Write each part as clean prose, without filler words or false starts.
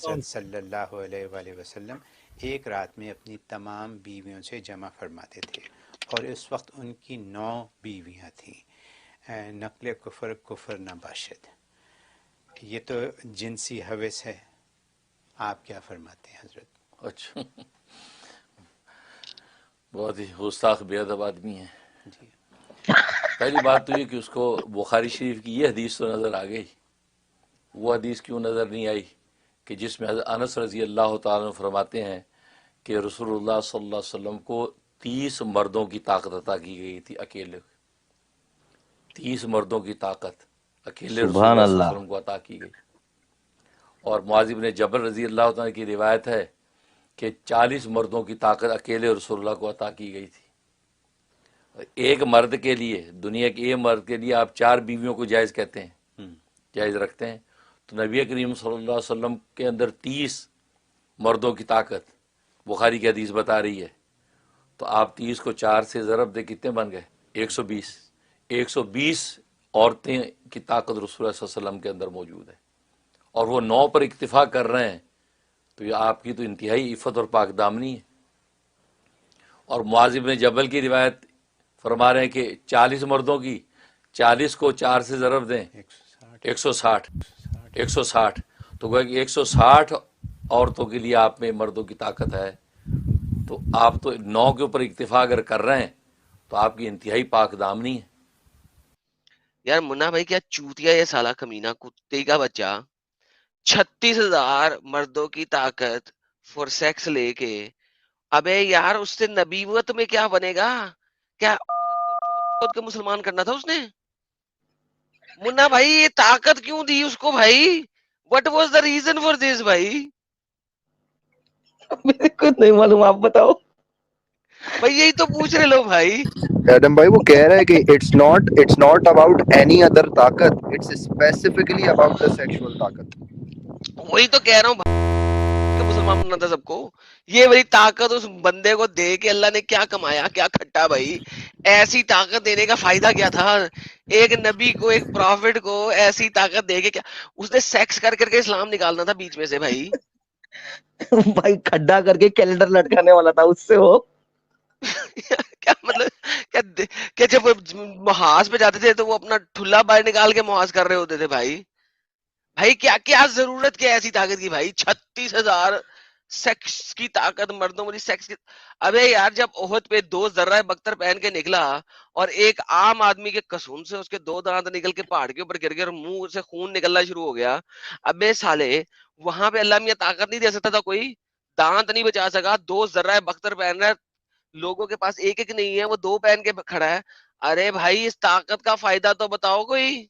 حضرت صلی اللہ علیہ وآلہ وسلم ایک رات میں اپنی تمام بیویوں سے جمع فرماتے تھے، اور اس وقت ان کی 9 بیویاں تھیں۔ نقل کفر کفر نباشد، یہ تو جنسی حوث ہے، آپ کیا فرماتے ہیں حضرت؟ اچھا، بہت ہی گستاخ بے ادب آدمی ہے۔ جی پہلی بات تو یہ کہ اس کو بخاری شریف کی یہ حدیث تو نظر آ گئی، وہ حدیث کیوں نظر نہیں آئی کہ جس میں حضرت انس رضی اللہ تعالیٰ عنہ فرماتے ہیں کہ رسول اللہ صلی اللہ علیہ وسلم کو 30 مردوں کی طاقت عطا کی گئی تھی، اکیلے 30 مردوں کی طاقت اکیلے رسول سبحان اللہ صلی اللہ اللہ. علیہ وسلم کو عطا کی گئی۔ اور معاذ بن جبل رضی اللہ تعالیٰ کی روایت ہے کہ 40 مردوں کی طاقت اکیلے رسول اللہ کو عطا کی گئی تھی۔ ایک مرد کے لیے، دنیا کے ایک مرد کے لیے آپ 4 بیویوں کو جائز کہتے ہیں، جائز رکھتے ہیں، تو نبی کریم صلی اللہ علیہ وسلم کے اندر 30 مردوں کی طاقت بخاری کی حدیث بتا رہی ہے، تو آپ 30 کو 4 سے ضرب دے کتنے بن گئے؟ 120۔ 120 عورتیں کی طاقت رسول اللہ صلی اللہ علیہ وسلم کے اندر موجود ہے، اور وہ 9 پر اکتفا کر رہے ہیں، تو یہ آپ کی تو انتہائی عفت اور پاک دامنی ہے۔ اور معاذ بن جبل کی روایت فرما رہے ہیں کہ 40 مردوں کی، 40 کو 4 سے ضرب دیں 160، 160، تو گویا کہ 160 عورتوں کے لیے آپ میں مردوں کی طاقت ہے، تو آپ تو 9 کے اوپر اکتفا اگر کر رہے ہیں تو آپ کی انتہائی پاک دامنی ہے۔ یار منا بھائی کیا چوتیا یہ سالہ کمینہ کتے کا بچہ 36,000 مردوں کی طاقت فور سیکس لے کے، ابے یار اس سے نبیوت میں کیا بنے گا؟ کیا عورت کو چوت کے مسلمان کرنا تھا اس نے؟ منا بھائی یہ طاقت کیوں دی اس کو بھائی؟ What was the reason for this بھائی؟ میرے کو نہیں معلوم، آپ بتاؤ. بھائی یہی تو پوچھ رہے لو بھائی۔ ایڈم بھائی وہ کہہ رہے ہیں کہ it's not about any other طاقت، it's specifically about the sexual طاقت۔ وہی تو کہہ رہا ہوں کہ مسلمان بننا تھا سب کو، یہ والی طاقت اس بندے کو دے کے اللہ نے کیا کمایا، کیا کھٹا بھائی؟ ایسی طاقت دینے کا فائدہ کیا تھا؟ ایک نبی کو، ایک پروفٹ کو ایسی طاقت دے کے کیا اس نے سیکس کر کر کے اسلام نکالنا تھا بیچ میں سے بھائی؟ بھائی کھڈا کر کے کیلنڈر لٹکانے والا تھا اس سے وہ. کیا مطلب کہ جب وہ محاذ پہ جاتے تھے تو وہ اپنا ٹھلا باہر نکال کے محاذ کر رہے ہوتے تھے بھائی؟ بھائی کیا کیا ضرورت کیا ایسی طاقت کی بھائی؟ 36,000 سیکس کی طاقت، مردوں والی سیکس کی۔ ابے یار جب احد پہ 2 ذرہ بختر پہن کے نکلا اور ایک عام آدمی کے کسون سے اس کے 2 دانت نکل کے پہاڑ کے اوپر گر گئے اور منہ سے خون نکلنا شروع ہو گیا، ابے سالے وہاں پہ اللہ میاں طاقت نہیں دے سکتا تھا؟ کوئی دانت نہیں بچا سکا؟ 2 ذرہ بختر پہن رہا ہے، لوگوں کے پاس ایک ایک نہیں ہے، وہ 2 پہن کے کھڑا ہے۔ ارے بھائی اس طاقت کا فائدہ تو بتاؤ کوئی۔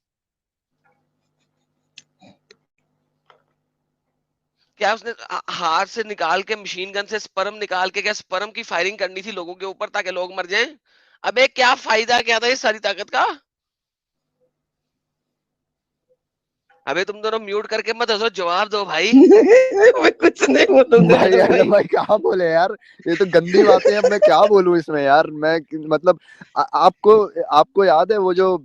کیا اس نے ہاتھ سے نکال کے مشین گن سے سپرم نکال کے کیا سپرم کی فائرنگ کرنی تھی لوگوں کے اوپر تاکہ لوگ مر جائیں؟ ابے کیا فائدہ کیا تھا اس ساری طاقت کا؟ ابے تم دونوں میوٹ کر کے مت ہنسو، جواب دو بھائی۔ میں کچھ نہیں بولوں گا بھائی ایڈم ایڈم بھائی. بھائی کیا بولے یار، یہ تو گندی باتیں ہیں، اب میں کیا بولوں اس میں یار؟ میں مطلب آپ کو یاد ہے وہ جو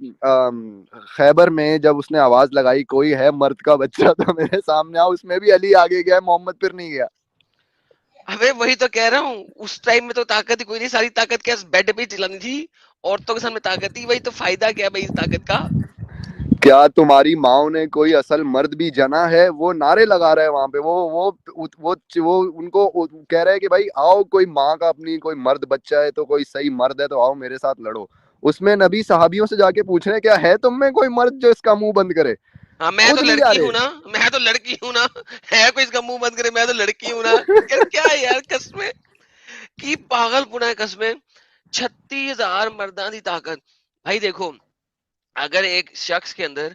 خیبر میں جب اس نے آواز لگائی کوئی ہے مرد کا بچہ تو میرے سامنے آؤ، اس میں بھی علی آگے گیا، محمد پھر نہیں گیا۔ ابے وہی تو کہہ رہا ہوں، اس ٹائم میں تو طاقت ہی کوئی نہیں، ساری طاقت کیا بیڈ پہ چلانی تھی؟ عورتوں کے سامنے طاقت تھی، وہی تو فائدہ کیا بھائی اس طاقت کا؟ کیا تمہاری ماں نے کوئی اصل مرد بھی جنا ہے؟ وہ نعرے لگا رہے ہیں وہاں پہ، وہ ان کو کہہ رہے ہیں کہ بھائی آؤ، کوئی ماں کا اپنی کوئی مرد بچہ ہے تو کوئی صحیح مرد ہے تو آؤ میرے ساتھ لڑو۔ اس میں نبی صحابیوں سے جا کے پوچھ رہے ہیں کیا ہے تم میں کوئی مرد جو اس کا منہ بند کرے؟ ہاں میں تو خود نہیں جا لڑکی ہوں رہے۔ نا، میں تو لڑکی ہوں نا، ہے کوئی اس کا منہ بند کرے؟ میں تو لڑکی ہوں نا۔ کیا یار قسمیں کی پاگل پنا ہے قسمیں۔ 36,000 مردان دی طاقت بھائی دیکھو، اگر ایک شخص کے اندر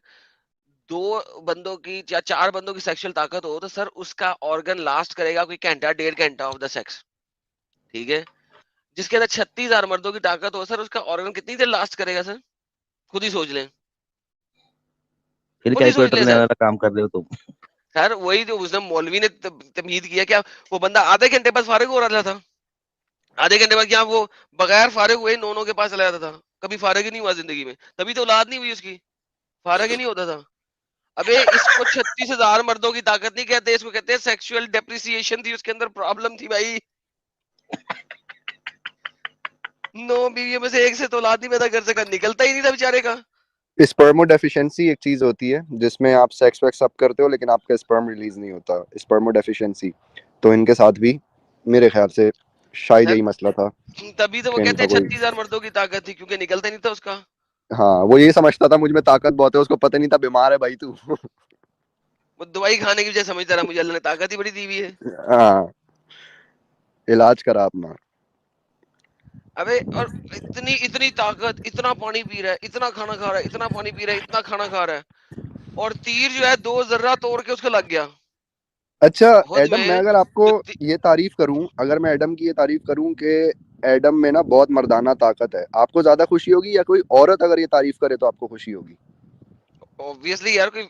2 بندوں کی یا 4 بندوں کی سیکشل طاقت ہو تو سر اس کا آرگن لاسٹ کرے گا کوئی گھنٹہ 1.5 گھنٹہ آف دا سیکس، ٹھیک ہے؟ جس کے اندر 36,000 مردوں کی طاقت ہو سر اس کا آرگن کتنی دیر لاسٹ کرے گا سر؟ خود ہی سوچ لیں، پھر خود ہی سوچ کیلکولیٹر لیں لینے سر۔ والا کام کر رہے ہو تم. سر وہی جو اس نے مولوی نے تمہید کیا، کیا وہ بندہ آدھے گھنٹے بعد فارغ ہو رہا تھا؟ آدھے گھنٹے بعد کیا وہ بغیر فارغ ہوئے 9 کے پاس چلا جاتا تھا؟ کبھی فارغ ہی نہیں ہوا زندگی میں، تبھی تو اولاد نہیں ہوئی اس کی، فارغ ہی نہیں ہوتا تھا۔ ابے اس کو 36,000 مردوں کی طاقت نہیں کہتے, اس کو کہتے ہیں سیکشل ڈیپریسیشن تھی, اس کے اندر پرابلم تھی بھائی. 9 بیویوں میں سے ایک سے تو اولاد نہیں پیدا کر سکا, نکلتا ہی نہیں تھا بیچارے کا. اسپرمو ڈیفیشنسی ایک چیز ہوتی ہے جس میں آپ سیکس ویکس سب کرتے ہو لیکن آپ کا اسپرم ریلیز نہیں ہوتا, اسپرمو ڈیفیشنسی. تو ان کے ساتھ بھی میرے خیال سے شاید یہی مسئلہ تھا. تبھی تو وہ کہ ان کہتے ہیں کا کوئی 36,000 مردوں کی طاقت تھی, کیونکہ نکلتا ہی نہیں تھا اس کا. ہاں وہ یہ سمجھتا تھا مجھ میں طاقت بہت ہے, اس کو پتہ نہیں تھا بیمار ہے بھائی تو. وہ دوائی کھانے کی وجہ سمجھتا رہا مجھے اللہ نے طاقت ہی بڑی دی ہوئی ہے. ہاں علاج کرا اپنا. ابے اور اتنی طاقت, اتنا پانی پی رہا ہے, اتنا کھانا کھا رہا ہے, اتنا پانی پی رہا ہے, اتنا کھانا کھا رہا ہے, اور تیر جو ہے 2 ذرہ توڑ کے اس کو لگ گیا. اچھا خود ایڈم, میں میں اگر آپ کو یہ تعریف کروں, اگر میں ایڈم کی یہ تعریف کروں کہ ایڈم میں نا بہت مردانہ طاقت ہے, آپ کو زیادہ خوشی ہوگی یا کوئی عورت اگر یہ تعریف کرے تو آپ کو خوشی ہوگی؟ obviously یار, کوئی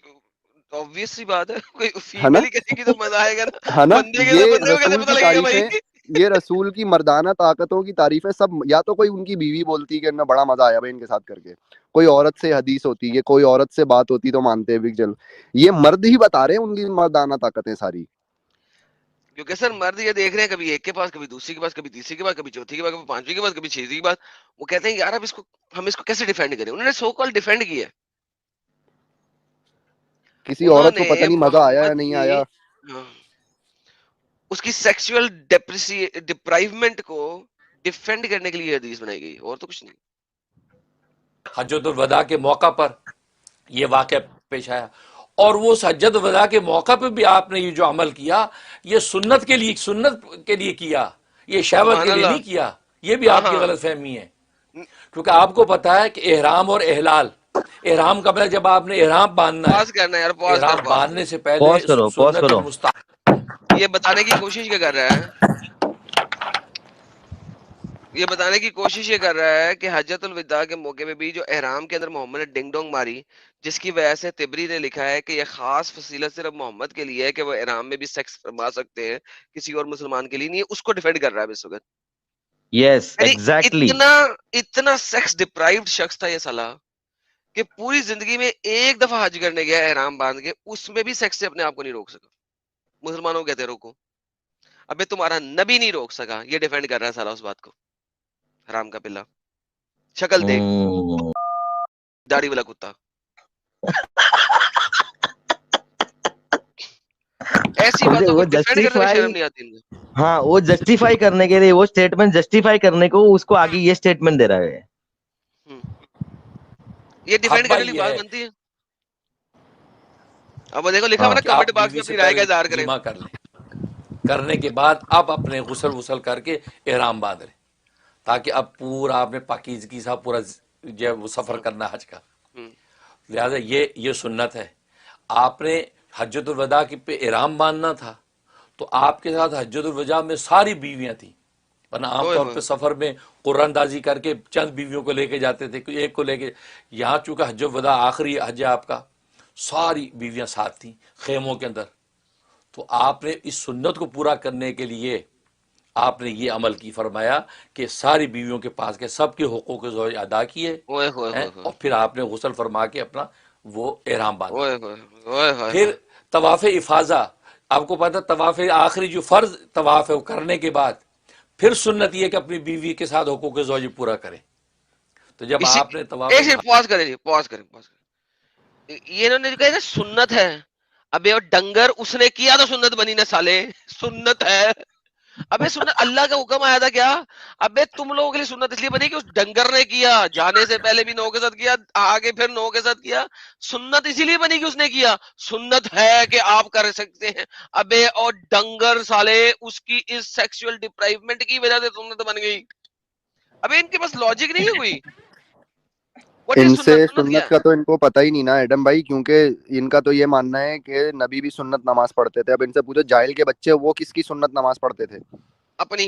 obvious سی بات ہے, کوئی ہے نا, فیمیل ہی کرے گی تو مزہ آئے گا نا. ہے نا, بندے کے تو یہ بندے کو کیسے رسول پتہ کی لگے گا بھائی. تعریفیں, یہ رسول کی مردانہ طاقتوں کی تعریفیں سب, یا تو کوئی ان کی بیوی بولتی کہ انہیں بڑا مزہ آیا بھائی ان کے ساتھ کر کے, کوئی عورت سے حدیث ہوتی ہے, کوئی عورت سے بات ہوتی تو مانتے ہیں بھی چل, یہ مرد ہی بتا رہے ہیں ان کی مردانہ طاقتیں ساری. کیونکہ سر مرد یہ دیکھ رہے ہیں کبھی ایک کے پاس, کبھی دوسری کے پاس, کبھی تیسری کے پاس, کبھی چوتھی کے پاس, کبھی پانچویں کے پاس, کبھی چھٹی کے پاس. وہ کہتے ہیں یار اب اس کو ہم اس کو کیسے ڈیفینڈ کریں. انہوں نے سو کال ڈیفینڈ کیا, کسی انہوں عورت کو پتہ نے نہیں مزہ آیا یا محمد نہیں کی آیا. اس کی سیکسول ڈپرائیومنٹ کو ڈیفینڈ کرنے کے لیے حدیث بنائی گئی, اور تو کچھ نہیں. حجۃ الوداع کے موقع پر یہ واقعہ پیش آیا, اور وہ حجۃ الوداع کے موقع پہ بھی آپ نے یہ جو عمل کیا یہ سنت کے لیے کیا, یہ شہوت سبحان کے لیے اللہ. نہیں کیا. یہ بھی ہاں آپ کی ہاں غلط فہمی ہے, کیونکہ آپ کو پتا ہے کہ احرام اور احلال, احرام کا پہلے جب آپ نے احرام باندھنا ہے, پاس کرنا ہے یار, پاس احرام کر. باندھنے سے پہلے پاس کرو سنت اور مستحب. یہ بتانے کی کوشش کیا کر رہا ہے, یہ بتانے کی کوشش یہ کر رہا ہے کہ حجۃ الوداع کے موقع پہ بھی جو احرام کے اندر محمد نے ڈنگ ڈونگ ماری, جس کی وجہ سے تبری نے لکھا ہے کہ یہ خاص فضیلت صرف محمد کے لیے ہے کہ وہ احرام میں بھی سیکس فرما سکتے ہیں, کسی اور مسلمان کے لیے نہیں ہے. اس کو ڈیفینڈ کر رہا ہے اس وقت. یس یعنی ایگزیکٹلی. اتنا سیکس ڈپرائیوڈ شخص تھا یہ سالا کہ پوری زندگی میں ایک دفعہ حج کرنے گیا احرام باندھ کے, اس میں بھی سیکس سے اپنے آپ کو نہیں روک سکا. مسلمانوں کو کہتے ہیں روکو, ابے تمہارا نبی نہیں روک سکا. یہ ڈیفینڈ کر رہا ہے سالا اس بات کو. حرام کا پلا, شکل دیکھ, داڑھی والا کتا. ایسی باتوں کو وہ ڈیفینڈ کرنے میں جسٹیفائی, شرم نہیں آتی ان کو. ہاں وہ جسٹیفائی کرنے کے لیے, وہ اسٹیٹمنٹ جسٹیفائی کرنے کو اس کو آگے یہ اسٹیٹمنٹ دے رہا ہے. یہ ڈیفینڈ حبہ کرنے والی یہ بات ہے بنتی ہے. اب وہ دیکھو لکھا ہاں ہوا نا کہ کمنٹ آپ باکس بیوی میں سے اپنی رائے کا پہلے اظہار کریں. جمع کر لیں, کرنے کے بعد اب اپنے غسل کر کے احرام باندھ لیں, تاکہ اب پورا آپ نے پاکیزگی صاحب پورا جو وہ سفر کرنا حج کا. لہٰذا یہ سنت ہے. آپ نے حجۃ الوداع کی پہ احرام باندھنا تھا تو آپ کے ساتھ حجۃ الوداع میں ساری بیویاں تھیں, ورنہ عام طور پہ سفر میں قرآن اندازی کر کے چند بیویوں کو لے کے جاتے تھے, ایک کو لے کے. یہاں چونکہ حج الوداع آخری حج ہے آپ کا, ساری بیویاں ساتھ تھیں خیموں کے اندر, تو آپ نے اس سنت کو پورا کرنے کے لیے آپ نے یہ عمل کی, فرمایا کہ ساری بیویوں کے پاس کے سب کے حقوق زوج ادا کیے, اور پھر آپ نے غسل فرما کے اپنا وہ احرام باندھا. پھر طواف افاضہ, آپ کو پتا طواف آخری جو فرض طواف ہے وہ کرنے کے بعد پھر سنت یہ کہ اپنی بیوی کے ساتھ حقوق زوج پورا کرے. تو جب آپ نے طواف پاس کریں. یہ انہوں نے کہا نا سنت ہے, ابے وہ ڈنگر اس نے کیا تو سنت بنی نا سالے, سنت ہے. ابے سنت اللہ کا حکم آیا تھا کیا؟ ابے تم لوگوں کے لیے سنت اس لیے بنی کہ اس ڈنگر نے کیا, جانے سے پہلے بھی 9 کے ساتھ کیا, آگے پھر 9 کے ساتھ کیا. سنت اسی لیے بنی کہ اس نے کیا. سنت ہے کہ آپ کر سکتے ہیں. ابے اور ڈنگر سالے اس کی اس سیکسول ڈپرائیومنٹ کی وجہ سے سنت بن گئی. ابے ان کے پاس لاجک نہیں ہے کوئی. ان سے سنت کا تو ان کو پتہ ہی نہیں نا ایڈم بھائی, کیونکہ ان کا تو یہ ماننا ہے کہ نبی بھی سنت نماز پڑھتے تھے. اب ان سے پوچھو جاہل کے بچے وہ کس کی سنت نماز پڑھتے تھے؟ اپنی